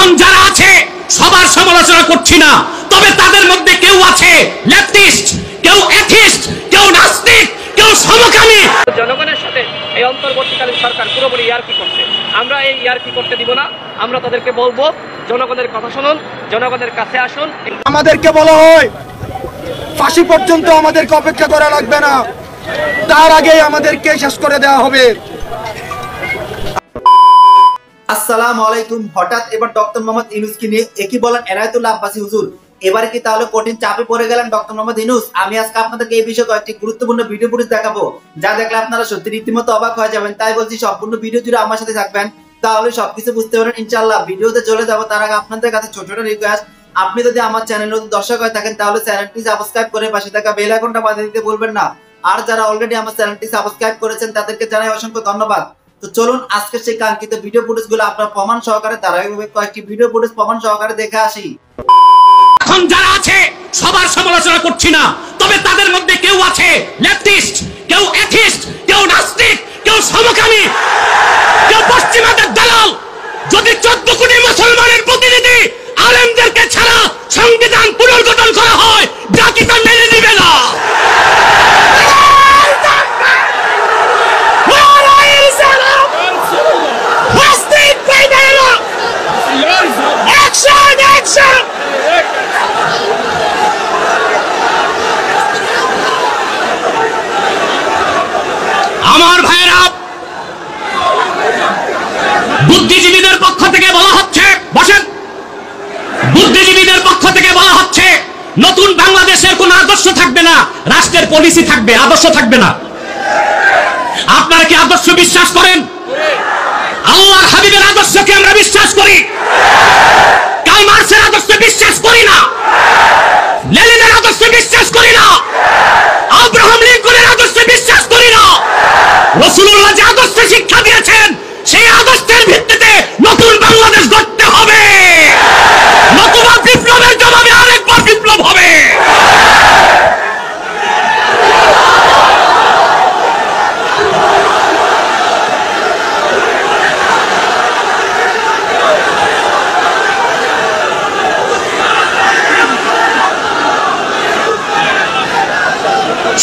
এখন যারা আছে সবার সমালোচনা করছি না, তবে তাদের মধ্যে কেউ আছে লেফটিস্ট, কেউ এথিস্ট, কেউ নাস্তিক, কেউ সমকামী। জনগণের সাথে এই অন্তর্বর্তীকালীন সরকার পুরোপুরি ইয়ার্কি করছে। আমরা এই ইয়ার্কি করতে দিব না। আমরা তাদেরকে বলবো, জনগণের কথা শুনুন, জনগণের কাছে আসুন। আমাদেরকে বলা হয় ফাঁসি পর্যন্ত আমাদেরকে অপেক্ষা করা লাগবে না, তার আগেই আমাদেরকে শেষ করে দেওয়া হবে। আসসালামু আলাইকুম। হঠাৎ এবার ডক্টর মোহাম্মদ ইউনূসকে নিয়ে একই বলেন এনায়েতুল্লাহ আব্বাসী হুজুর। এবারে কি তাহলে কঠিন চাপে পড়ে গেলেন ডক্টর মোহাম্মদ ইউনূস? আমি আজকে আপনাদেরকে এই বিষয়ে কয়েকটি গুরুত্বপূর্ণ ভিডিও ফুটেজ দেখাবো, যা দেখলে আপনারা সত্যি রীতিমতো অবাক হয়ে যাবেন। তাই বলছি সম্পূর্ণ ভিডিও জুড়ে আমার সাথে থাকবেন, তাহলে সবকিছু বুঝতে পারবেন ইনশাআল্লাহ। ভিডিওতে চলে যাবো তার আগে আপনাদের কাছে ছোট ছোট রিকোয়েস্ট, আপনি যদি আমার চ্যানেল নতুন দর্শক হয়ে থাকেন তাহলে চ্যানেলটি সাবস্ক্রাইব করে পাশে থাকা বেল আইকনটা বাজিয়ে দিতে ভুলবেন না। আর যারা অলরেডি আমার চ্যানেলটি সাবস্ক্রাইব করেছেন তাদেরকে জানাই অসংখ্য ধন্যবাদ। তো চলুন আজকে সেই কাঙ্ক্ষিত ভিডিও ফুটেজগুলো আপনারা প্রমাণ সহকারে ধারাবাহিকভাবে কয়েকটি ভিডিও ফুটেজ প্রমাণ সহকারে দেখে আসি। এখন যারা আছে সবার সমালোচনা করছি না, তবে তাদের মধ্যে কেউ আছে লেফটিস্ট, কেউ এথিস্ট, কেউ নাস্তিক, কেউ সমকামী, কেউ পশ্চিমাদের দালাল। যদি 14 কোটি মুসলমানের প্রতিনিধি আলেমদেরকে ছাড়া সংবিধান পুনর্গঠন করা হয়, জাতি তা মেনে নিবে না। আমার ভাইয়েরা, বুদ্ধিজীবীদের পক্ষ থেকে বলা হচ্ছে, বসেন, বুদ্ধিজীবীদের পক্ষ থেকে বলা হচ্ছে নতুন বাংলাদেশের কোন আদর্শ থাকবে না, রাষ্ট্রের পলিসি থাকবে, আদর্শ থাকবে না। আপনারা কি আদর্শ বিশ্বাস করেন? আল্লাহর হাবিবের আদর্শকে আমরা বিশ্বাস করি, কার্ল মার্ক্সের আদর্শে বিশ্বাস করি না, লেনিনের আদর্শে বিশ্বাস করি না, আব্রাহাম লিঙ্কনের আদর্শে বিশ্বাস করি না। রাসূলুল্লাহ যে আদর্শে শিক্ষা দিয়েছেন সেই আদর্শের ভিত্তিতে নতুন বাংলাদেশ গড়তে হবে, নতুবা বিপ্লবের জবাবে আরেকবার বিপ্লব হবে।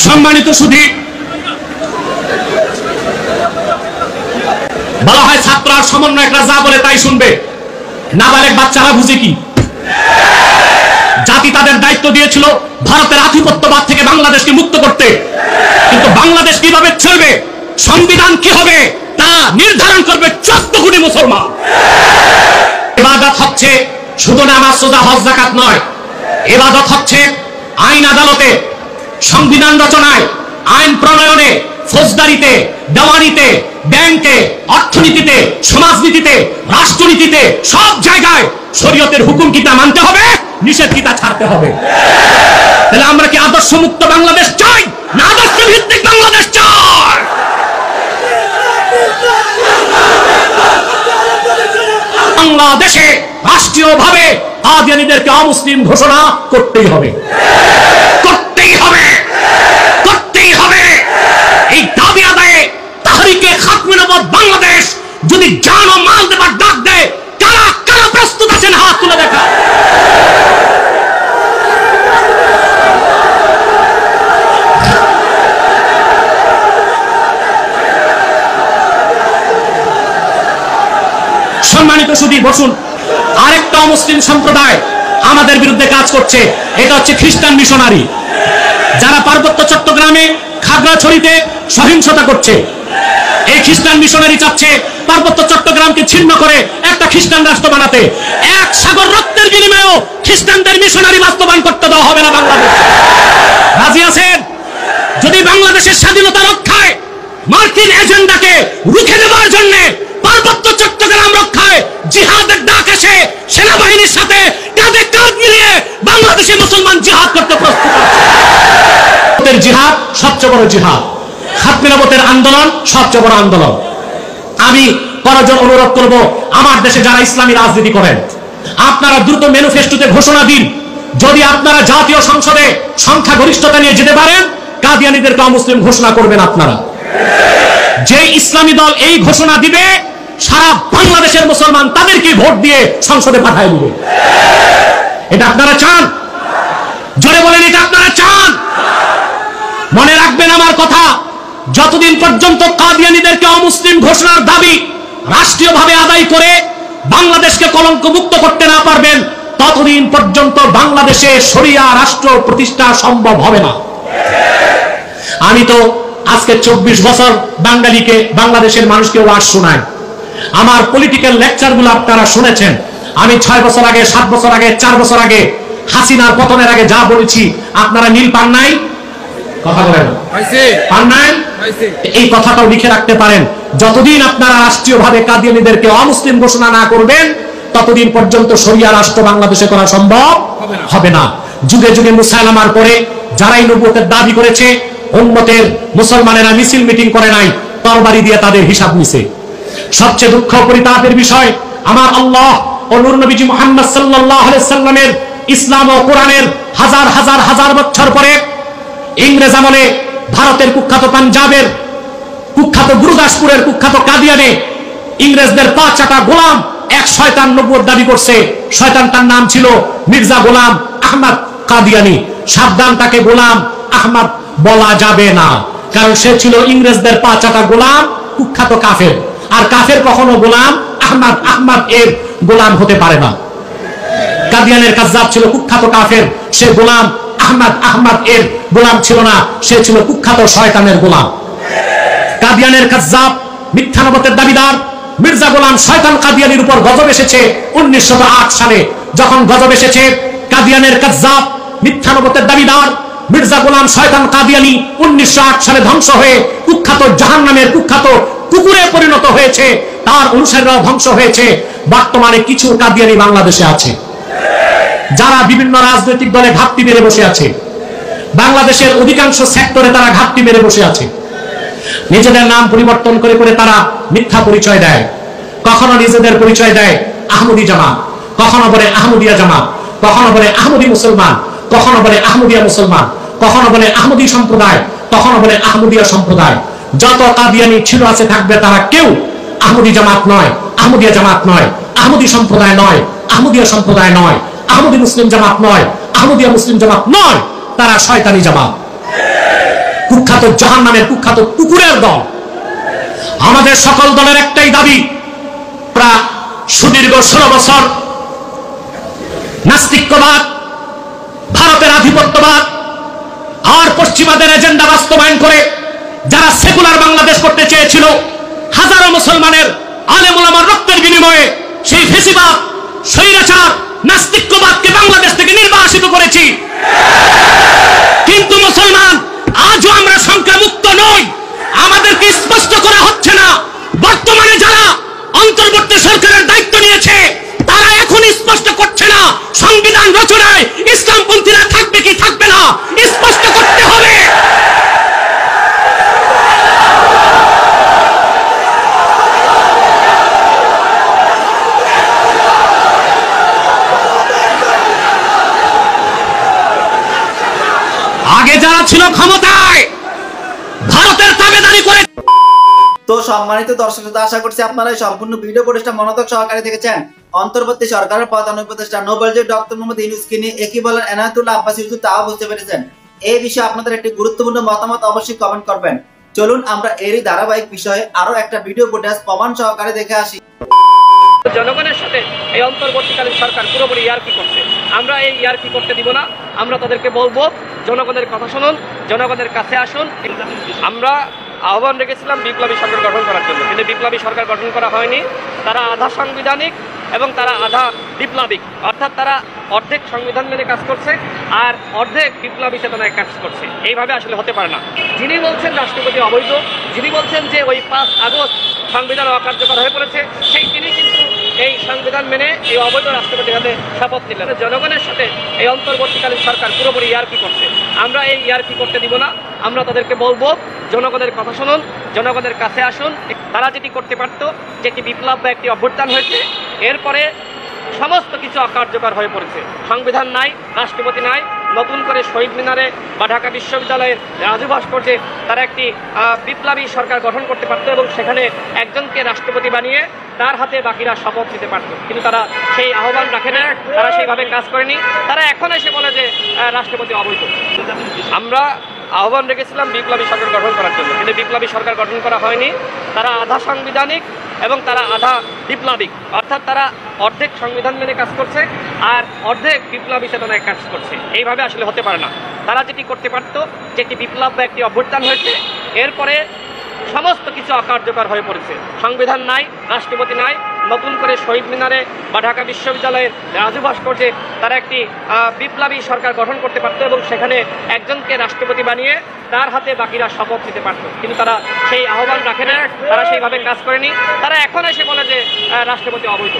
সম্মানিত সুধী, বলা হয় ছাত্র আর সমন্বয়করা যা বলে তাই শুনবে, নাবালেগ বাচ্চারা বুঝে কি? জাতি তাদের দায়িত্ব দিয়েছিল ভারতের আধিপত্যবাদ থেকে বাংলাদেশকে মুক্ত করতে, কিন্তু বাংলাদেশ কিভাবে চলবে, সংবিধান কি হবে তা নির্ধারণ করবে 14 কোটি মুসলমান। ইবাদত হচ্ছে শুধু নামাজ, রোজা, হজ, যাকাত নয়। ইবাদত হচ্ছে আইন আদালতে, সংবিধান রচনায়, আইন প্রণয়নে, ফৌজদারিতে, দেওয়ানিতে, ব্যাংকে, অর্থনীতিতে, সমাজনীতিতে, রাষ্ট্রনীতিতে, সব জায়গায় শরীয়তের হুকুম কিতা মানতে হবে, নিষেধ কিতা ছাড়তে হবে। তাহলে আমরা কি আদর্শ মুক্ত বাংলাদেশ চাই না আদর্শ ভিত্তিক বাংলাদেশ চাই? বাংলাদেশে রাষ্ট্রীয়ভাবে কাদিয়ানীদেরকে অমুসলিম ঘোষণা করতেই হবে, করতেই হবে, করতেই হবে। এই দাবি আদায়ে তাহরিকে খাতমে নবুওয়াত বাংলাদেশ যদি জান ও মাল দেবার ডাক দেয়, কারা কারা প্রস্তুত আছেন হাত তুলে দেখা। সম্মানিত সুধী, বসুন। আরেকটা মুসলিম সম্প্রদায় আমাদের বিরুদ্ধে কাজ করছে, এটা হচ্ছে খ্রিস্টান মিশনারি, যারা পার্বত্য চট্টগ্রামে খাগড়াছড়িতে সহিংসতা করছে। এই খ্রিস্টান মিশনারি চাচ্ছে পার্বত্য চট্টগ্রামকে ছিন্ন করে একটা খ্রিস্টান রাষ্ট্র বানাতে। এক সাগর রক্তের বিনিময়েও খ্রিস্টানদের মিশনারি বাস্তবায়ন করতে দেওয়া হবে না বাংলাদেশ। রাজি আছেন? যদি বাংলাদেশের স্বাধীনতা রক্ষায় মার্কিন এজেন্ডাকে রুখে দেওয়ার জন্য পার্বত্য চট্টগ্রাম রক্ষায় জিহাদের ডাক আসে, সেনাবাহিনীর সাথে কাঁধে কাঁধ মিলিয়ে বাংলাদেশে মুসলমান জিহাদ করতে প্রস্তুত আছে। জিহাদ সবচেয়ে বড় জিহাদ, খাতমে নবুওয়াতের আন্দোলন সবচেয়ে বড় আন্দোলন। আমি করজোড়ে অনুরোধ করব, আমার দেশে যারা ইসলামী রাজনীতি করেন, আপনারা দ্রুত ম্যানিফেস্টোতে ঘোষণা দিন, যদি আপনারা জাতীয় সংসদে সংখ্যাগরিষ্ঠতা নিয়ে যেতে পারেন, কাদিয়ানীদেরকে অমুসলিম ঘোষণা করবেন আপনারা। যে ইসলামী দল এই ঘোষণা দিবে সারা বাংলাদেশের মুসলমান তাদেরকে ভোট দিয়ে সংসদে পাঠায় দিবে। এটা আপনারা চান? জোরে বলেন, এটা আপনারা চান? মনে রাখবেন আমার কথা, যতদিন পর্যন্ত কাদিয়ানীদেরকে অমুসলিম ঘোষণার দাবি রাষ্ট্রীয়ভাবে আদায় করে বাংলাদেশকে কলঙ্ক মুক্ত করতে না পারবেন, ততদিন পর্যন্ত বাংলাদেশে শরিয়া রাষ্ট্র প্রতিষ্ঠা সম্ভব হবে না। আমি তো আজকে 24 বছর বাঙালিকে, বাংলাদেশের মানুষকে ওয়াজ শোনাই। আমার পলিটিক্যাল লেকচারগুলো আপনারা শুনেছেন। আমি 6 বছর আগে, 7 বছর আগে, 4 বছর আগে, হাসিনার পতনের আগে যা বলেছি আপনারা মিল পান নাই? কথা বলেন, পান নাই? এই কথাটাও লিখে রাখতে পারেন, যতদিন আপনারা রাষ্ট্রীয়ভাবে কাদিয়ানীদেরকে অমুসলিম ঘোষণা না করবেন ততদিন পর্যন্ত শরিয়া রাষ্ট্র বাংলাদেশে করা সম্ভব হবে না। যুগে যুগে মুসাইলামার পরে যারাই নবুয়তের দাবি করেছে, উম্মতের মুসলমানেরা মিছিল মিটিং করে নাই, তরবারি দিয়ে তাদের হিসাব নিছে। সবচেয়ে দুঃখ পরিতাপের বিষয়, আমার আল্লাহ ও নূর নবীজি মুহাম্মদ সাল্লাল্লাহু আলাইহি সাল্লামের ইসলাম ও কোরআনের হাজার হাজার হাজার বছর পরে ইংরেজ আমলে ভারতের কুখ্যাত পাঞ্জাবের কুখ্যাত গুরুদাসপুরের কুখ্যাত কাদিয়ানে ইংরেজদের 5 গোলাম এক শয়তান নবুয়ত দাবি করছে। শয়তানটার নাম ছিল মির্জা গোলাম আহমদ কাদিয়ানী। সাবধান, তাকে গোলাম আহমদ বলা যাবে না, কারণ সে ছিল ইংরেজদের 5 গোলাম, কুখ্যাত কাফের। আর কাফের কখনো গোলাম আহমদ এর গোলাম হতে পারে না। কাদিয়ানের কাজ্জাব ছিল কুখ্যাত কাফের, সে গোলাম আহমদ এর গোলাম ছিল না, সে ছিল কুখ্যাত শয়তানের গোলাম। কাদিয়ানের কাজ্জাব মিথ্যা নবুয়তের দাবিদার মির্জা গোলাম শয়তান কাদিয়ানির উপর গজব এসেছে 1908 সালে। যখন গজব এসেছে, কাদিয়ানের কাজ্জাব মিথ্যা নবুয়তের দাবিদার মির্জা গোলাম শয়তান কাদিয়ানি 1908 সালে ধ্বংস হয়ে কুখ্যাত জাহান্নামের কুখ্যাত কুকুরে পরিণত হয়েছে, তার অনুসারীরাও ধ্বংস হয়েছে। বর্তমানে কিছু কাদিয়ানি বাংলাদেশে আছে, যারা বিভিন্ন রাজনৈতিক দলে ঘাপটি মেরে বসে আছে। বাংলাদেশের অধিকাংশ সেক্টরে তারা ঘাপটি মেরে বসে আছে। নিজেদের নাম পরিবর্তন করে করে তারা মিথ্যা পরিচয় দেয়। কখনো নিজেদের পরিচয় দেয় আহমদি জামাত, কখনো বলে আহমদিয়া জামাত, কখনো বলে আহমদি মুসলমান, কখনো বলে আহমদিয়া মুসলমান, কখনো বলে আহমদি সম্প্রদায়, কখনো বলে আহমদিয়া সম্প্রদায়। যত কাদিয়ানি ছিল আছে থাকবে, তারা কেউ আহমদি জামাত নয়, আহমদিয়া জামাত নয়, আহমদি সম্প্রদায় নয়, আহমদিয়া সম্প্রদায় নয়, আহমদি মুসলিম জামাত নয়, আহমদিয়া মুসলিম জামাত নয়, তারা শয়তানি জামাত, কুখ্যাত জাহান্নামের কুখ্যাত কুকুরের দল। আমাদের সকল দলের একটাই দাবি, প্রায় সুদীর্ঘ 16 বছর নাস্তিক্যবাদ, ভারতের আধিপত্যবাদ আর পশ্চিমাদের এজেন্ডা বাস্তবায়ন করে যারা সেকুলার বাংলাদেশ করতে চেয়েছিল, হাজারো মুসলমানের আলেম ওলামার রক্তের বিনিময়ে সেই ফেসিবাদ, স্বৈরাচার, নাস্তিক্যবাদকে বাংলাদেশ থেকে নির্বাসিত করেছি। কিন্তু মুসলমান, আজও আমরা সংখ্যা মুক্ত নই। আমাদেরকে স্পষ্ট করা হচ্ছে না, বর্তমানে যারা অন্তর্বর্তী সরকারের দায়িত্ব নিয়েছে তারা এখন স্পষ্ট করছে না সংবিধান রচনায় ইসলামপন্থীরা থাকবে কি থাকবে না, স্পষ্ট করতে হবে। আগে যারা ছিল ক্ষমতায় ভারতের তাবেদারি করে। তো সম্মানিত দর্শক, আশা করছি আপনারা এই সম্পূর্ণ ভিডিও ফুটেজটা মনোযোগ সহকারে দেখেছেন। অন্তর্বর্তী সরকারের প্রধান উপদেষ্টা নোবেল জয়ী ডক্টর মোহাম্মদ ইউনূসকে নিয়ে একই বলেন এনায়েতুল্লাহ আব্বাসী হুজুর, তাও বুঝতে পেরেছেন। এই বিষয়ে আপনাদের একটি গুরুত্বপূর্ণ মতামত অবশ্যই কমেন্ট করবেন। চলুন আমরা এরই ধারাবাহিক বিষয়ে আরো একটা ভিডিও ফুটেজ প্রমাণ সহকারে দেখে আসি। জনগণের সাথে এই অন্তর্বর্তীকালীন সরকার পুরোপুরি ইয়ার্কি করছে। আমরা এই ইয়ার্কি করতে দিব না। আমরা তাদেরকে বলবো, জনগণের কথা শুনুন, জনগণের কাছে আসুন। আমরা আহ্বান রেখেছিলাম বিপ্লবী সরকার গঠন করার জন্য, কিন্তু বিপ্লবী সরকার গঠন করা হয়নি। তারা আধা সাংবিধানিক এবং তারা আধা বিপ্লবিক, অর্থাৎ তারা অর্ধেক সংবিধান মেনে কাজ করছে আর অর্ধেক বিপ্লবী চেতনায় কাজ করছে। এইভাবে আসলে হতে পারে না। যিনি বলছেন রাষ্ট্রপতি অবৈধ, যিনি বলছেন যে ওই 5 আগস্ট সংবিধান অকার্যকর হয়ে পড়েছে, সেই তিনি কিন্তু এই সংবিধান মেনে এই অবৈধ রাষ্ট্রপতির হাতে শপথ নিলেন। জনগণের সাথে এই অন্তর্বর্তীকালীন সরকার পুরোপুরি ইয়ার্কি করছে। আমরা এই ইয়ার্কি করতে দিব না। আমরা তাদেরকে বলবো, জনগণের কথা শুনুন, জনগণের কাছে আসুন। তারা যেটি করতে পারত, যে একটি বিপ্লব বা একটি অভ্যুত্থান হয়েছে, এরপরে সমস্ত কিছু অকার্যকর হয়ে পড়েছে। সংবিধান নাই, রাষ্ট্রপতি নাই, নতুন করে শহীদ মিনারে বা ঢাকা বিশ্ববিদ্যালয়ের রাজু ভাস্কর্যে তারা একটি বিপ্লবী সরকার গঠন করতে পারত এবং সেখানে একজনকে রাষ্ট্রপতি বানিয়ে তার হাতে বাকিরা শপথ নিতে পারত, কিন্তু তারা সেই আহ্বান রাখে না, তারা সেইভাবে কাজ করেনি। তারা এখন এসে বলে যে রাষ্ট্রপতি অবৈধ। আমরা আহ্বান রেখেছিলাম বিপ্লবী সরকার গঠন করার জন্য, কিন্তু বিপ্লবী সরকার গঠন করা হয়নি। তারা আধা সাংবিধানিক এবং তারা আধা বিপ্লবিক, অর্থাৎ তারা অর্ধেক সংবিধান মেনে কাজ করছে আর অর্ধেক বিপ্লবী চেতনায় কাজ করছে। এইভাবে আসলে হতে পারে না। তারা যেটি করতে পারতো, যে একটি বিপ্লব বা একটি অভ্যুত্থান হয়েছে, এরপরে সমস্ত কিছু অকার্যকর হয়ে পড়েছে, সংবিধান নাই, রাষ্ট্রপতি নাই, নতুন করে শহীদ মিনারে বা ঢাকা বিশ্ববিদ্যালয়ের রাজু ভাস্কর্যে তারা একটি বিপ্লবী সরকার গঠন করতে পারত এবং সেখানে একজনকে রাষ্ট্রপতি বানিয়ে তার হাতে বাকিরা শপথ নিতে পারত, কিন্তু তারা সেই আহ্বান রাখে না, তারা সেইভাবে কাজ করেনি। তারা এখন এসে বলে যে রাষ্ট্রপতি অবৈধ।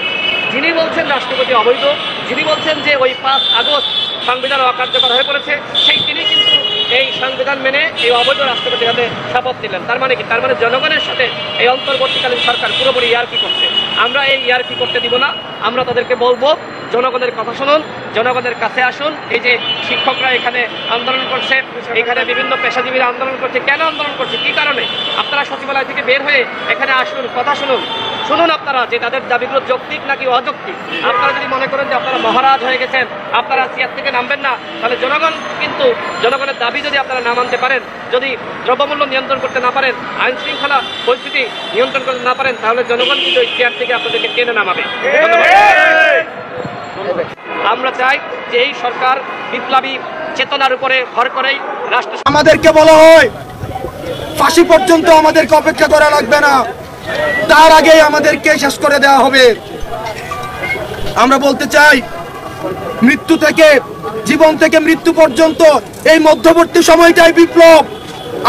যিনি বলছেন রাষ্ট্রপতি অবৈধ, যিনি বলছেন যে ওই 5 আগস্ট সংবিধান অকার্যকর হয়ে পড়েছে, সেই তিনি কিন্তু এই সংবিধান মেনে এই অবৈধ রাষ্ট্রপতির হাতে শপথ নিলেন। তার মানে কি? তার মানে জনগণের সাথে এই অন্তর্বর্তীকালীন সরকার পুরোপুরি ইয়ার্কি করছে। আমরা এই ইয়ার্কি করতে দিব না। আমরা তাদেরকে বলবো, জনগণের কথা শুনুন, জনগণের কাছে আসুন। এই যে শিক্ষকরা এখানে আন্দোলন করছে, এখানে বিভিন্ন পেশাজীবীরা আন্দোলন করছে, কেন আন্দোলন করছে, কি কারণে? আপনারা সচিবালয় থেকে বের হয়ে এখানে আসুন, কথা শুনুন। শুনুন আপনারা যে তাদের দাবিগুলো যৌক্তিক নাকি অযৌক্তিক। আপনারা যদি মনে করেন যে আপনারা মহারাজ হয়ে গেছেন, আপনারা চেয়ার থেকে নামবেন না, তাহলে জনগণ কিন্তু জনগণের দাবি যদি আপনারা না মানতে পারেন, যদি দ্রব্যমূল্য নিয়ন্ত্রণ করতে না পারেন, আইন শৃঙ্খলা পরিস্থিতি নিয়ন্ত্রণ করতে না পারেন, তাহলে জনগণ কিন্তু ওই চেয়ার থেকে আপনাদেরকে টেনে নামাবে। আমরা চাই যে এই সরকার বিপ্লবী চেতনার উপরে ভর করেই রাষ্ট্র। আমাদেরকে বলা হয় ফাঁসি পর্যন্ত আমাদেরকে অপেক্ষা করা লাগবে না, তার আগেই আমাদেরকে শেষ করে দেওয়া হবে। আমরা বলতে চাই, মৃত্যু থেকে জীবন থেকে মৃত্যু পর্যন্ত এই মধ্যবর্তী সময়টাই বিপ্লব।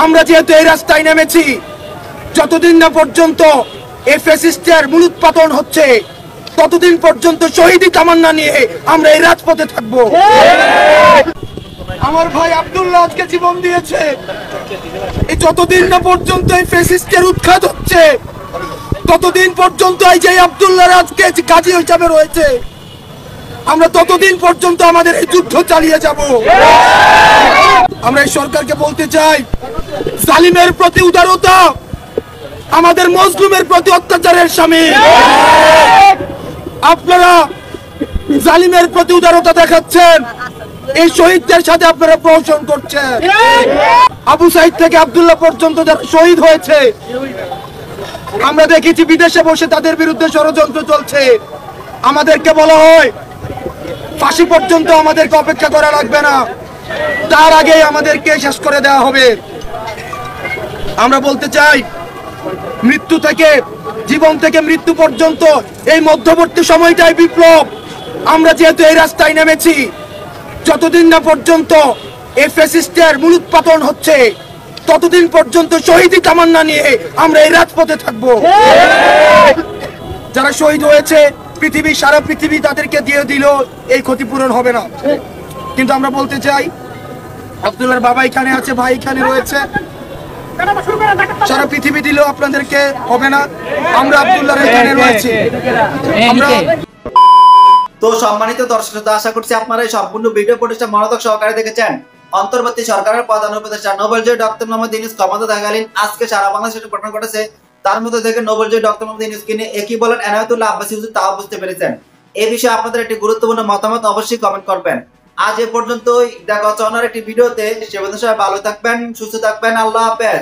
আমরা যেহেতু এই রাস্তায় নেমেছি, যতদিন না পর্যন্ত এই ফ্যাসিস্টের মূলোৎপাটন হচ্ছে, ততদিন পর্যন্ত শহীদি তামান্না নিয়ে আমরা এই রাজপথে থাকবো। আমার ভাই আব্দুল্লাহ আজকে জীবন দিয়েছে। এই যতদিন না পর্যন্ত এই ফ্যাসিস্টের উৎখাত হচ্ছে, ততদিন পর্যন্ত এই যে আব্দুল্লাহ আজকে কাজী হিসাবে রয়েছে, আমরা ততদিন পর্যন্ত আমাদের এই যুদ্ধ চালিয়ে যাব। আমরা এই সরকারকে বলতে চাই, জালিমের প্রতি উদারতা আমাদের মজলুমের প্রতি অত্যাচারের শামিল। আপনারা জালিমের প্রতি উদারতা দেখাচ্ছেন, এই শহীদদের সাথে আপনারা প্রহসন করছেন। আবু সাইদ থেকে আব্দুল্লাহ পর্যন্ত যারা শহীদ হয়েছে, আমরা দেখেছি বিদেশে বসে তাদের বিরুদ্ধে ষড়যন্ত্র চলছে। আমাদেরকে বলা হয় ফাঁসি পর্যন্ত আমাদেরকে অপেক্ষা করা লাগবে না, তার আগেই আমাদেরকে শেষ করে দেওয়া হবে। আমরা বলতে চাই, মৃত্যু থেকে জীবন থেকে মৃত্যু পর্যন্ত এই মধ্যবর্তী সময়টাই বিপ্লব। আমরা যেহেতু এই রাস্তায় নেমেছি, যতদিন না পর্যন্ত এই ফ্যাসিস্টের মূলোৎপাটন হচ্ছে, ততদিন পর্যন্ত শহীদি তামান্না নিয়ে আমরা এই রাজপথে থাকবো। যারা শহীদ হয়েছে, পৃথিবী সারা পৃথিবী তাদেরকে দিয়ে দিল, এই ক্ষতিপূরণ হবে না। কিন্তু আমরা বলতে চাই, আব্দুল্লাহর বাবা এখানে আছে, ভাই এখানে রয়েছে, সারা পৃথিবী দিলেও আপনাদেরকে হবে না। আমরা আব্দুল্লাহর এখানে রয়েছে। আমরা তো সম্মানিত দর্শক, আশা করছি আপনারা এই সম্পূর্ণ ভিডিও ফুটেজটা মনোযোগ সহকারে দেখেছেন। অন্তর্বর্তী সরকারের প্রধান উপদেষ্টা নোবেলজয়ী ডক্টর মোহাম্মদ ইউনূস ক্ষমতা থাকাকালীন আজকে সারা বাংলাদেশে ঘটনা ঘটেছে, তার মধ্যে থেকে নোবেলজয়ী ডক্টর মোহাম্মদ ইউনূসকে নিয়ে একই বলেন এনায়েতুল্লাহ আব্বাসী হুজুর, তাও বুঝতে পেরেছেন। এই বিষয়ে আপনাদের একটি গুরুত্বপূর্ণ মতামত অবশ্যই কমেন্ট করবেন। আজ এ পর্যন্তই, দেখা হচ্ছে অন্য একটি ভিডিওতে। সে পর্যন্ত সবাই ভালো থাকবেন, সুস্থ থাকবেন। আল্লাহ হাফেজ।